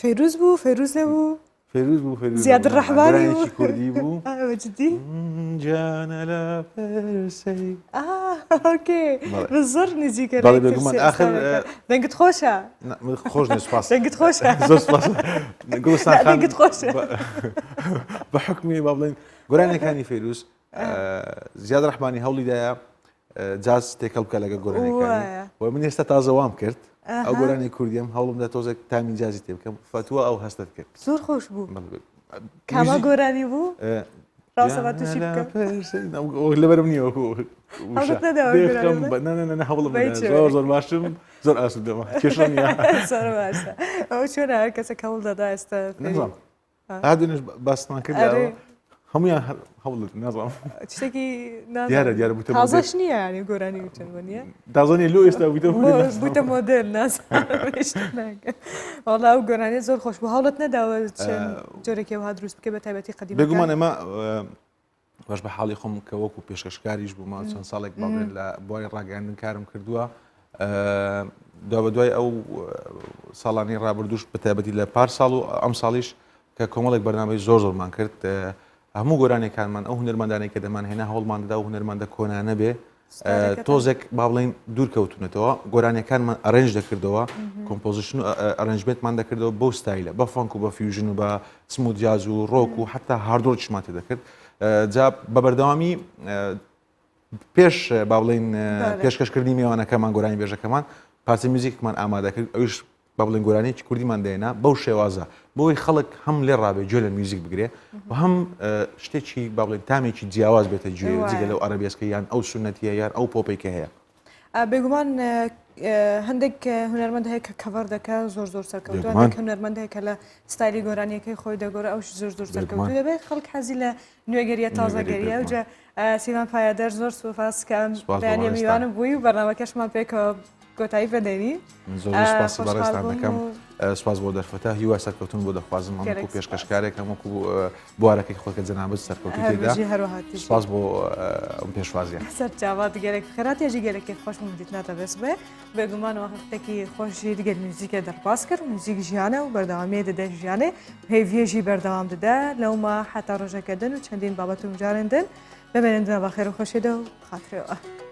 فێروز بوو فێروز نەبوو فێروز بوو زیاد ڕەحبانی کوردی بوو جدی جانە لە پەرسەی زۆر نزیکە دەنگت خۆشە خۆش سپاس دەنگت خۆشە زۆر سپاس دەنگت خۆشە بە حکمی با بڵێن گۆرانەکانی فێروز زیاد ڕەحمانی هەوڵیدایە جاز تێکەڵ بکە لەگە گۆرانەکانی و من ئێستا تازەوام کرد ئەو گۆرانی کوردیم هەوڵمدا تۆزێک تامی جازی تێ بکەم فتووە ئەو هەستت کرد زۆر خۆش بوو کاما گۆرانی بوو ڕاستەبا تووشی بکەم لەبەرم نییە هەوڵم زۆر زۆر باشم زۆر ئاسوود دەمە کێشە نیە زۆر باشە ئەو چۆنە هەر کەسێک هەوڵ دەدا ئێستا هادوێنش باستمان کردەوە هەمویان هەوڵت نازڵم شتێکی دیارە بوتە تازەش نییە ینی گۆرانی وتنوە نیە دازانی لۆ ئێستا بوتە مۆدل وڵا ئەو گۆرانی زۆر خۆش بوو هەوڵت نەداوە جۆرەێکی ها دروست بکە بە تایبەتی قەدیم بێگومان ئەمە باش بە حاڵی خۆم کە وەکو پێشکەشکاریش بوومە چەند ساڵێک باڵێن لە بۆی ڕاگەاندن کارم کردووە دوا بە دوای ئەو ساڵانی ڕابردوش بە تایبەتی لە پار ساڵ و ئەم ساڵیش کە کۆمەڵێک بەرنامەی زۆر زۆرمان کرد هەموو گۆرانێکانمان ئەو هونەرمەندانەی کە دەمان هێنا هەوڵمان دەدا و هونەرمەندە کۆنانە بێ تۆزێک با بڵێن دوورکەوتونێتەوە گۆرانەکانمان ئەرنج دەکردەوە کۆمپۆزیشن و ئەرنجمنتمان دەکردەوە بەو ستایلە بە فەنک و بە فیوژن و بە سموت جاز و ڕۆک و حتا هاردۆرچمان تێ دەکرد جا بە بەردەوامی پێش با بڵێن پێشکەشکردنی میوانەکەمان گۆرانی بێژەکەمان پارچە میوزیکمان ئامادە کرد ئەوش با بڵێن گۆرانێکی کوردیمان دێنا بەو شێوازە بۆی خەڵک هەم لێ ڕابێ گوێ لە میوزیک بگرێ و هەم شتێکی با بڵێن تامێکی جیاواز بێتە گوێ جگە لەو عەرەبێسکە یان ئەو سونەتیە یان ئەو پۆپێکە هەیە بێگومان هەندێک هونەرمەند هەیە کە کەڤەر دەکە زۆر زۆر سەرکەوتوە بێگومان. هەندێک هونەرمەند هەیە کە لە ستایلی گۆرانیەکەی خۆی دەگۆرە ئەوش زۆر زۆر سەرکەوتو دەبێت خەڵک حەزی لە نوێگەریە تازەگەریە و جا سیمان پایەدەر زۆر سوپاس کە بەیانیە میوانم بووی و بەرنامەکەشمان پێکەوە کۆتایی بەدەنی زۆر سپاسی بەڕێستان دەکەم سپاس بۆ دەرفەتە هیوا سەرکەوتن بۆ دەخوازم هەموو پێشکەشکارێک هەموو بوارەکەی خۆکە جەنابەت سەرکەوتی تێدا سپاس بۆ ئەم پێشوازیە سەر چاوات گەلێک خێراتێژی گەلێکی خۆشم دیت ناتە بەس بێ بێگومانەوە هەفتێکی خۆشی دیگە موزیکە دەرپاس کرد موزیک ژیانە و بەردەوامی دەدە ژیانێ هێڤێژی بەردەوام دەدا لەومە حتا ڕۆژەکەدن و چەندین بابەت و جارێندن ببێنن بە خێر و خۆشیدا و خاترەوە.